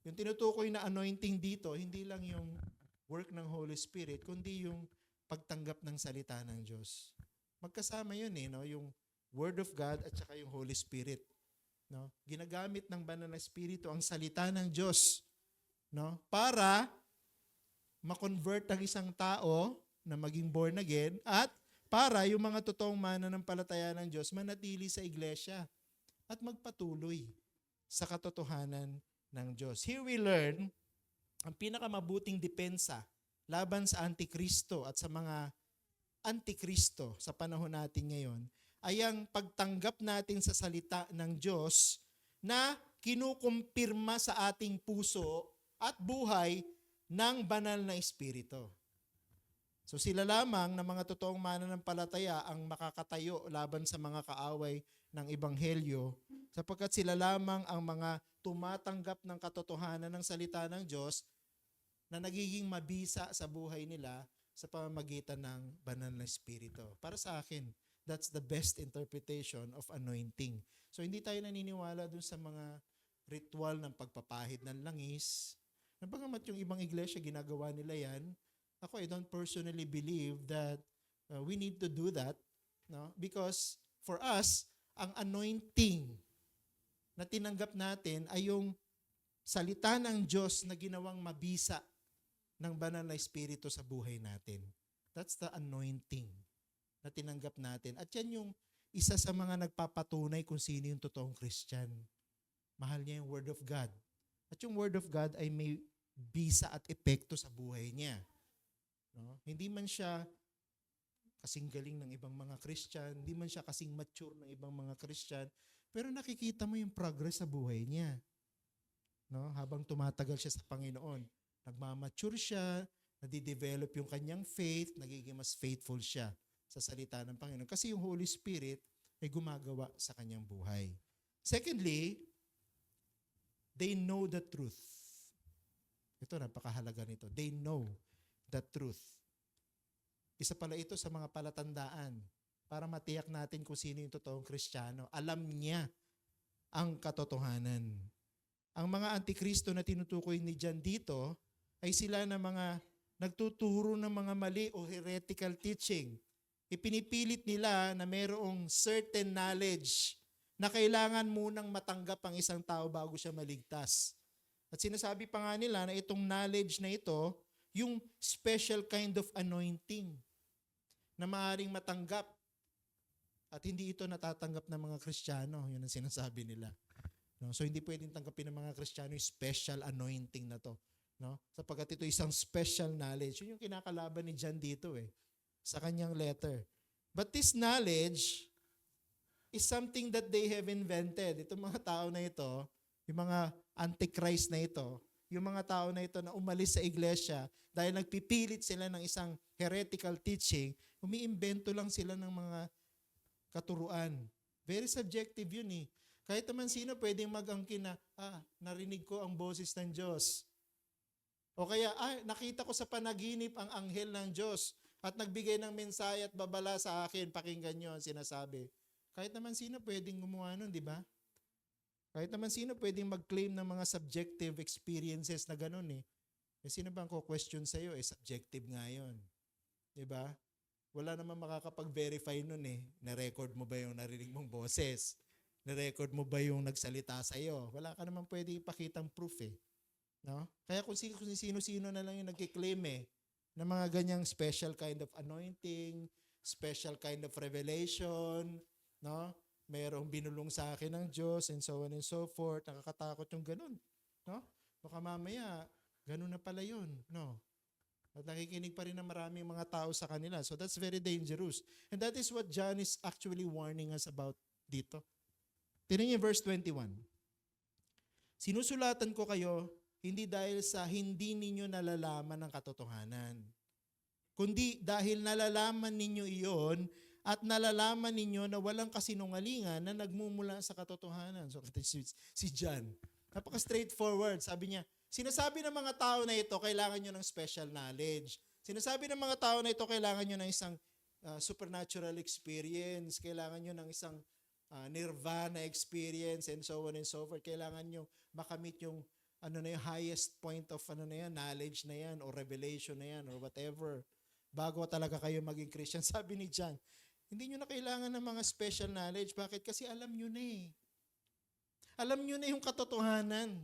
Yung tinutukoy na anointing dito, hindi lang yung work ng Holy Spirit, kundi yung pagtanggap ng salita ng Diyos. Magkasama yun yung Word of God at saka yung Holy Spirit. No? Ginagamit ng banal na Espiritu ang salita ng Diyos, no? Para ma-convert ang isang tao na maging born again at para yung mga totoong mananampalataya ng Diyos manatili sa iglesia at magpatuloy sa katotohanan ng Diyos. Here we learn ang pinakamabuting depensa laban sa Antikristo at sa mga Antikristo sa panahon natin ngayon ay ang pagtanggap natin sa salita ng Diyos na kinukumpirma sa ating puso at buhay ng banal na Espiritu. So sila lamang na mga totoong mananampalataya ang makakatayo laban sa mga kaaway ng Ebanghelyo sapagkat sila lamang ang mga tumatanggap ng katotohanan ng salita ng Diyos na nagiging mabisa sa buhay nila sa pamamagitan ng banal na Espiritu. Para sa akin, that's the best interpretation of anointing. So hindi tayo naniniwala dun sa mga ritual ng pagpapahid ng langis. Bagamat yung ibang iglesia ginagawa nila yan, ako, I don't personally believe that we need to do that, no? Because for us, ang anointing na tinanggap natin ay yung salita ng Diyos na ginawang mabisa ng banal na Espiritu sa buhay natin. That's the anointing na tinanggap natin. At yan yung isa sa mga nagpapatunay kung sino yung totoong Christian. Mahal niya yung Word of God. At yung Word of God ay may bisa at epekto sa buhay niya. No? Hindi man siya kasing galing ng ibang mga Christian, hindi man siya kasing mature ng ibang mga Christian, pero nakikita mo yung progress sa buhay niya. No? Habang tumatagal siya sa Panginoon, nagmamature siya, nadidevelop yung kanyang faith, nagiging mas faithful siya sa salita ng Panginoon. Kasi yung Holy Spirit ay gumagawa sa kanyang buhay. Secondly, they know the truth. Ito, napakahalaga nito. They know the truth. Isa pala ito sa mga palatandaan para matiyak natin kung sino yung totoong Kristiyano. Alam niya ang katotohanan. Ang mga antikristo na tinutukoy ni John dito ay sila na mga nagtuturo ng mga mali o heretical teaching. Ipinipilit nila na mayroong certain knowledge na kailangan munang matanggap ang isang tao bago siya maligtas. At sinasabi pa nga nila na itong knowledge na ito, yung special kind of anointing na maaaring matanggap at hindi ito natatanggap ng mga Kristiyano. Yun ang sinasabi nila. No? So hindi pwedeng tanggapin ng mga Kristiyano yung special anointing na to. No? Sapagkat ito isang special knowledge. Yun yung kinakalaban ni John dito sa kanyang letter. But this knowledge is something that they have invented. Itong mga tao na ito, yung mga antichrist na ito, yung mga tao na ito na umalis sa iglesia dahil nagpipilit sila ng isang heretical teaching, umiimbento lang sila ng mga katuruan. Very subjective yun Kahit naman sino pwedeng mag-angkin na, narinig ko ang boses ng Diyos. O kaya, nakita ko sa panaginip ang anghel ng Diyos at nagbigay ng mensahe at babala sa akin, pakinggan nyo ang sinasabi. Kahit naman sino pwedeng gumawa nun, di ba? Kahit naman sino pwedeng mag-claim ng mga subjective experiences na ganun eh. Eh sino ba ang question sa'yo? Eh subjective nga yun. Di ba? Wala naman makakapag-verify nun eh. Na-record mo ba yung narinig mong boses? Na-record mo ba yung nagsalita sa'yo? Wala ka naman pwede ipakitang proof eh. No? Kaya kung sino-sino na lang yung nagkiklaim eh, na mga ganyang special kind of anointing, special kind of revelation, no? Mayroong binulong sa akin ng Diyos and so on and so forth. Nakakatakot yung ganun. No? Baka mamaya, ganun na pala yun. No? At nakikinig pa rin ng maraming mga tao sa kanila. So that's very dangerous. And that is what John is actually warning us about dito. Tingnan niyo verse 21. Sinusulatan ko kayo, hindi dahil sa hindi ninyo nalalaman ang katotohanan, kundi dahil nalalaman ninyo iyon at nalalaman ninyo na walang kasinungalingan na nagmumula sa katotohanan. So si John, napaka-straightforward. Sabi niya, sinasabi ng mga tao na ito, kailangan nyo ng special knowledge. Sinasabi ng mga tao na ito, kailangan nyo ng isang supernatural experience. Kailangan nyo ng isang nirvana experience and so on and so forth. Kailangan nyo makamit yung highest point of knowledge na yan or revelation na yan or whatever. Bago talaga kayo maging Christian. Sabi ni John, hindi nyo na kailangan ng mga special knowledge. Bakit? Kasi alam nyo na eh. Alam nyo na yung katotohanan.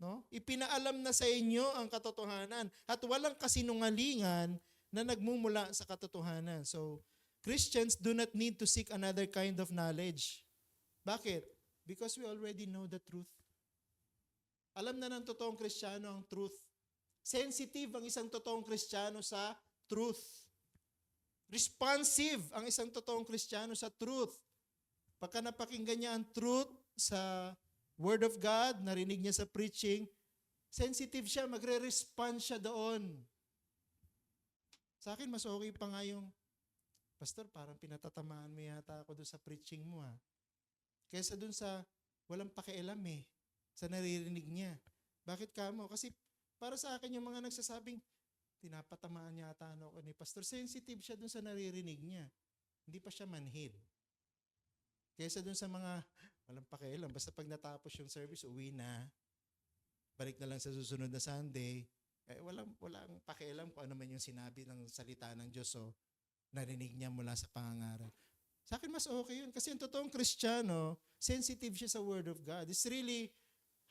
No? Ipinaalam na sa inyo ang katotohanan at walang kasinungalingan na nagmumula sa katotohanan. So, Christians do not need to seek another kind of knowledge. Bakit? Because we already know the truth. Alam na ng totoong Kristiyano ang truth. Sensitive ang isang totoong Kristiyano sa truth. Responsive ang isang totoong Kristiyano sa truth. Pagka napakinggan niya ang truth sa Word of God, narinig niya sa preaching, sensitive siya, magre-respond siya doon. Sa akin, mas okay pa nga yung, Pastor, parang pinatatamaan mo yata ako doon sa preaching mo ha. Kaysa doon sa walang pakialam eh, sa naririnig niya. Bakit ka mo? Kasi para sa akin yung mga nagsasabing, tinapatamaan yata ako ni Pastor, sensitive siya doon sa naririnig niya. Hindi pa siya manhid. Kaysa doon sa mga walang pakialam, basta pag natapos yung service, uwi na, balik na lang sa susunod na Sunday, walang pakialam kung ano man yung sinabi ng salita ng Diyos o narinig niya mula sa pangangaral. Sa akin mas okay yun. Kasi yung totoong Kristiyano, sensitive siya sa Word of God. It's really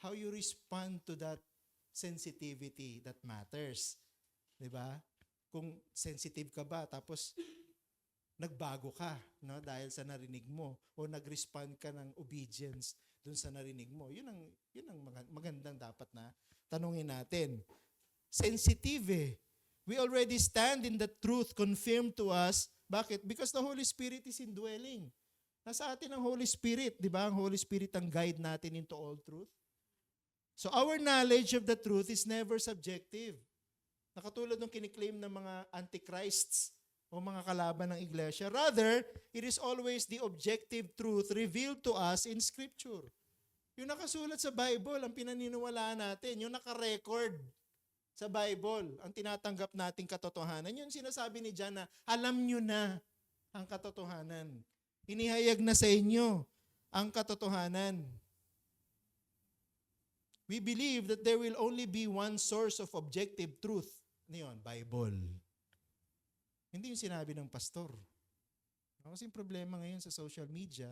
how you respond to that sensitivity that matters. Diba? Kung sensitive ka ba, tapos nagbago ka dahil sa narinig mo o nag-respond ka ng obedience dun sa narinig mo. Yun ang magandang dapat na tanungin natin. Sensitive eh. We already stand in the truth confirmed to us. Bakit? Because the Holy Spirit is indwelling. Nasa atin ang Holy Spirit, di ba? Ang Holy Spirit ang guide natin into all truth. So our knowledge of the truth is never subjective. Nakatulad ng kiniklaim ng mga antichrists o mga kalaban ng iglesia. Rather, it is always the objective truth revealed to us in Scripture. Yung nakasulat sa Bible, ang pinaniniwalaan natin, yung nakarecord sa Bible, ang tinatanggap nating katotohanan. Yung sinasabi ni John na, alam nyo na ang katotohanan. Inihayag na sa inyo ang katotohanan. We believe that there will only be one source of objective truth. Ano yun? Bible. Hindi yung sinabi ng pastor. Kasi yung problema ngayon sa social media,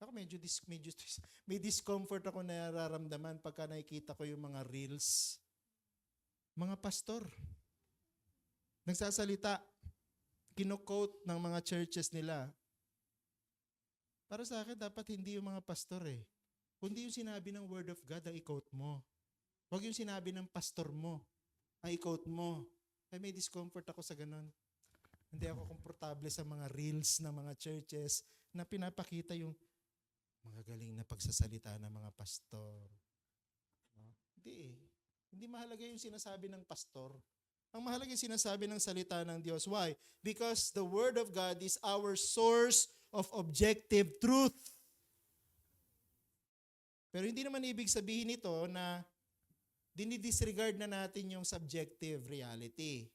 ako may discomfort ako na nararamdaman pagka nakikita ko yung mga reels. Mga pastor, nagsasalita, kino-quote ng mga churches nila. Para sa akin, dapat hindi yung mga pastor eh. Kundi yung sinabi ng Word of God ang i-quote mo. Huwag yung sinabi ng pastor mo ang i-quote mo. Ay, may discomfort ako sa ganun. Hindi ako komportable sa mga reels ng mga churches na pinapakita yung mga galing na pagsasalita ng mga pastor. No? Hindi eh. Hindi mahalaga yung sinasabi ng pastor. Ang mahalaga yung sinasabi ng salita ng Diyos. Why? Because the Word of God is our source of objective truth. Pero hindi naman ibig sabihin nito na dinidisregard na natin yung subjective reality.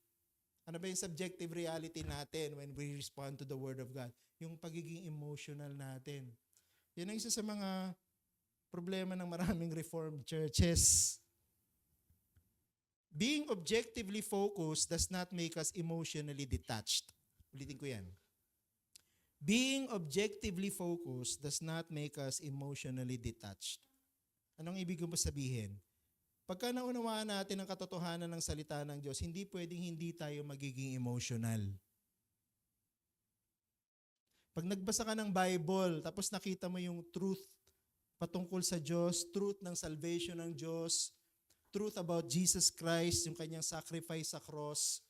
Ano ba yung subjective reality natin when we respond to the Word of God? Yung pagiging emotional natin. Yan ang isa sa mga problema ng maraming Reformed churches. Being objectively focused does not make us emotionally detached. Ulitin ko yan. Being objectively focused does not make us emotionally detached. Anong ibig mo sabihin? Pagka naunawaan natin ang katotohanan ng salita ng Diyos, hindi pwedeng hindi tayo magiging emotional. Pag nagbasa ka ng Bible, tapos nakita mo yung truth patungkol sa Diyos, truth ng salvation ng Diyos, truth about Jesus Christ, yung kanyang sacrifice sa cross,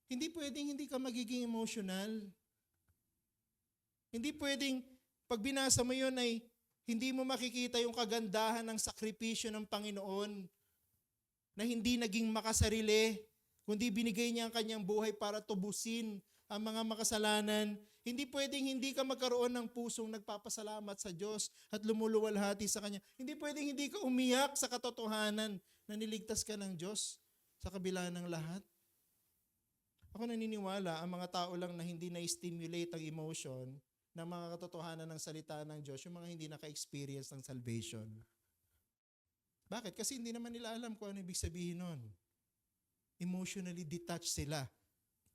hindi pwedeng hindi ka magiging emotional. Hindi pwedeng, pag binasa mo yun ay hindi mo makikita yung kagandahan ng sakripisyo ng Panginoon na hindi naging makasarili, kundi binigay niya ang kanyang buhay para tubusin ang mga makasalanan. Hindi pwedeng hindi ka magkaroon ng pusong nagpapasalamat sa Diyos at lumuluwalhati sa Kanya. Hindi pwedeng hindi ka umiyak sa katotohanan na niligtas ka ng Diyos sa kabila ng lahat. Ako naniniwala, ang mga tao lang na hindi na-stimulate ang emotion ng mga katotohanan ng salita ng Diyos, yung mga hindi naka-experience ng salvation. Bakit? Kasi hindi naman nila alam kung ano ibig sabihin nun. Emotionally detached sila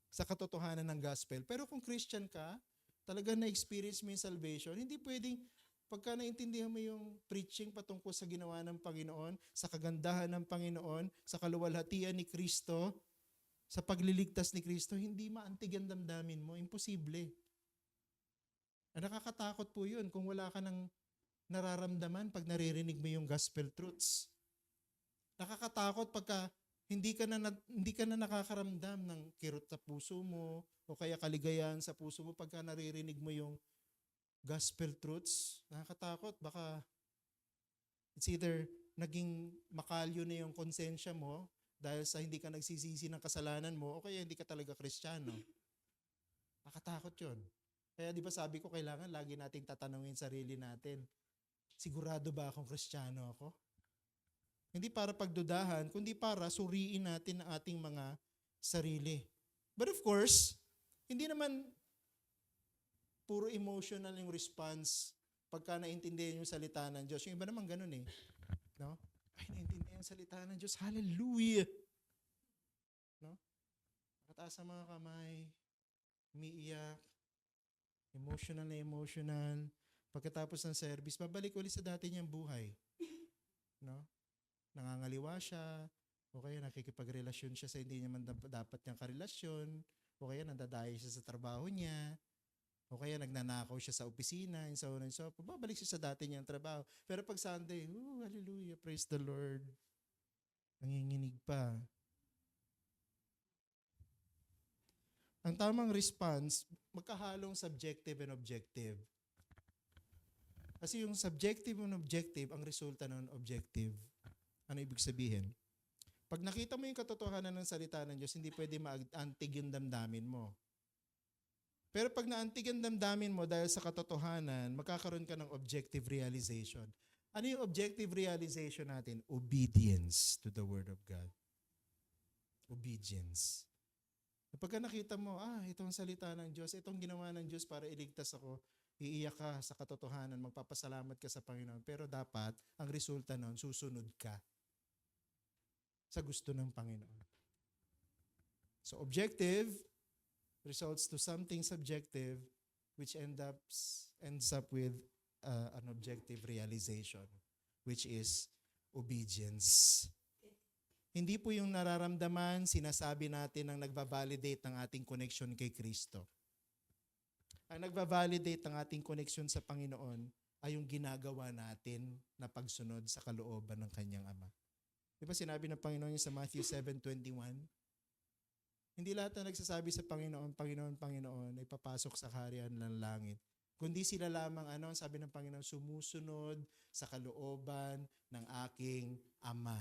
sa katotohanan ng gospel. Pero kung Christian ka, talaga na-experience mo yung salvation, hindi pwedeng, pagka naintindihan mo yung preaching patungkol sa ginawa ng Panginoon, sa kagandahan ng Panginoon, sa kaluwalhatian ni Kristo, sa pagliligtas ni Kristo, hindi maantig ang damdamin mo. Imposible. Nakakatakot po yun kung wala ka ng nararamdaman pag naririnig mo yung gospel truths. Nakakatakot pagka hindi ka na nakakaramdam ng kirot sa puso mo o kaya kaligayahan sa puso mo pagka naririnig mo yung gospel truths. Nakakatakot. Baka it's either naging makalyo na yung konsensya mo dahil sa hindi ka nagsisisi ng kasalanan mo o kaya hindi ka talaga Kristiyano. Nakatakot yun. Kaya di ba sabi ko kailangan lagi nating tatanungin sarili natin, sigurado ba akong Kristiyano ako? Hindi para pagdudahan, kundi para suriin natin ang ating mga sarili. But of course, hindi naman puro emotional yung response pagka naintindihan yung salita ng Diyos. Yung iba naman ganun eh. No? Ay, naintindihan yung salita ng Diyos. Hallelujah! No? Nakataas ang mga kamay, umiiyak, emotional na emotional. Pagkatapos ng service, babalik ulit sa dati niyang buhay. No? Nangangaliwa siya, o kaya nakikipagrelasyon siya sa hindi niya man dapat niyang karelasyon, o kaya nandadayo siya sa trabaho niya, o kaya nagnanakaw siya sa opisina, and so on and so forth. Babalik siya sa dati niyang trabaho. Pero pag Sunday, hallelujah, praise the Lord. Nanginginig pa. Ang tamang response, magkahalong subjective and objective. Kasi yung subjective and objective, ang resulta ng objective. Ano ibig sabihin? Pag nakita mo yung katotohanan ng salita ng Diyos, hindi pwede maantig yung damdamin mo. Pero pag naantig ang damdamin mo dahil sa katotohanan, magkakaroon ka ng objective realization. Ano yung objective realization natin? Obedience to the Word of God. Obedience. Pagka nakita mo, itong salita ng Diyos, itong ginawa ng Diyos para iligtas ako, iiyak ka sa katotohanan, magpapasalamat ka sa Panginoon. Pero dapat, ang resulta nun, susunod ka sa gusto ng Panginoon. So objective results to something subjective which ends up with an objective realization, which is obedience. Hindi po yung nararamdaman, sinasabi natin ang nagbabalidate ng ating connection kay Kristo. Ang nagbabalidate ng ating connection sa Panginoon ay yung ginagawa natin na pagsunod sa kalooban ng Kanyang Ama. Di ba sinabi ng Panginoon sa Matthew 7:21? Hindi lahat na nagsasabi sa Panginoon, Panginoon, Panginoon, ay papasok sa kaharian ng langit. Kundi sila lamang, sabi ng Panginoon, sumusunod sa kalooban ng aking Ama.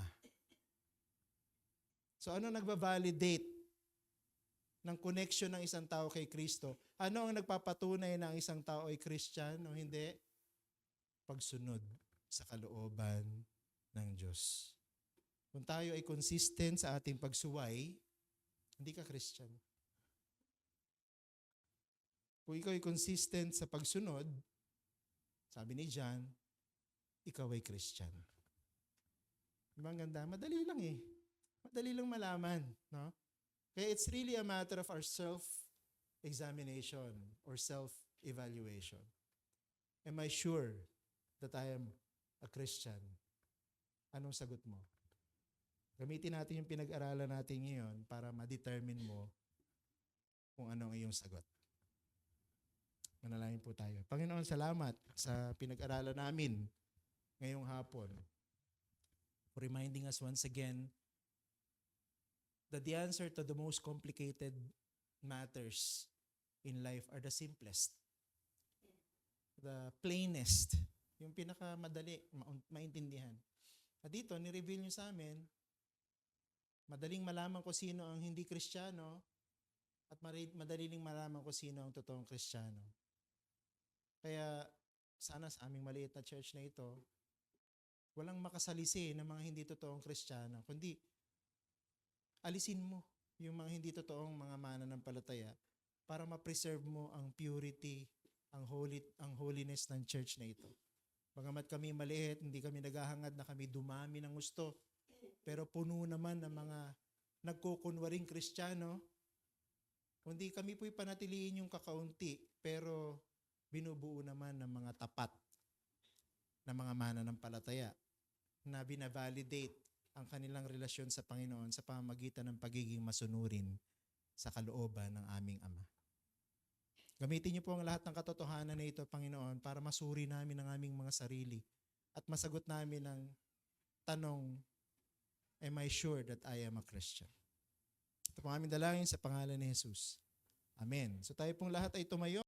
So ano nagbabalidate ng connection ng isang tao kay Kristo? Ano ang nagpapatunay na ang isang tao ay Christian o hindi? Pagsunod sa kalooban ng Diyos. Kung tayo ay consistent sa ating pagsuway, hindi ka Christian. Kung ikaw ay consistent sa pagsunod, sabi ni John, ikaw ay Christian. Diba ang ganda? Madali lang eh. Madali lang malaman. No? Kaya it's really a matter of our self-examination or self-evaluation. Am I sure that I am a Christian? Anong sagot mo? Gamitin natin yung pinag-aralan natin ngayon para ma-determine mo kung ano ang iyong sagot. Manalangin po tayo. Panginoon, salamat sa pinag-aralan namin ngayong hapon. For reminding us once again that the answer to the most complicated matters in life are the simplest. The plainest. Yung pinakamadali, maintindihan. At dito, ni-reveal nyo sa amin, madaling malaman ko sino ang hindi Kristiyano at madaling malaman ko sino ang totoong Kristiyano. Kaya sana sa aming maliit na church na ito, walang makasalisi ng mga hindi totoong Kristiyano, kundi alisin mo yung mga hindi totoong mga mananampalataya para ma-preserve mo ang purity, ang holiness ng church na ito. Bagamat kami maliit, hindi kami naghahangad na kami dumami ng gusto, pero puno naman ng mga nagkukunwaring Kristiyano, kundi kami po'y panatiliin yung kakaunti, pero binubuo naman ng mga tapat na mga mananampalataya na binavalidate ang kanilang relasyon sa Panginoon sa pamamagitan ng pagiging masunurin sa kalooban ng aming Ama. Gamitin niyo po ang lahat ng katotohanan na ito, Panginoon, para masuri namin ang aming mga sarili at masagot namin ang tanong, am I sure that I am a Christian? Ito po ang aming dalangin sa pangalan ni Jesus. Amen. So tayo pong lahat ay tumayo.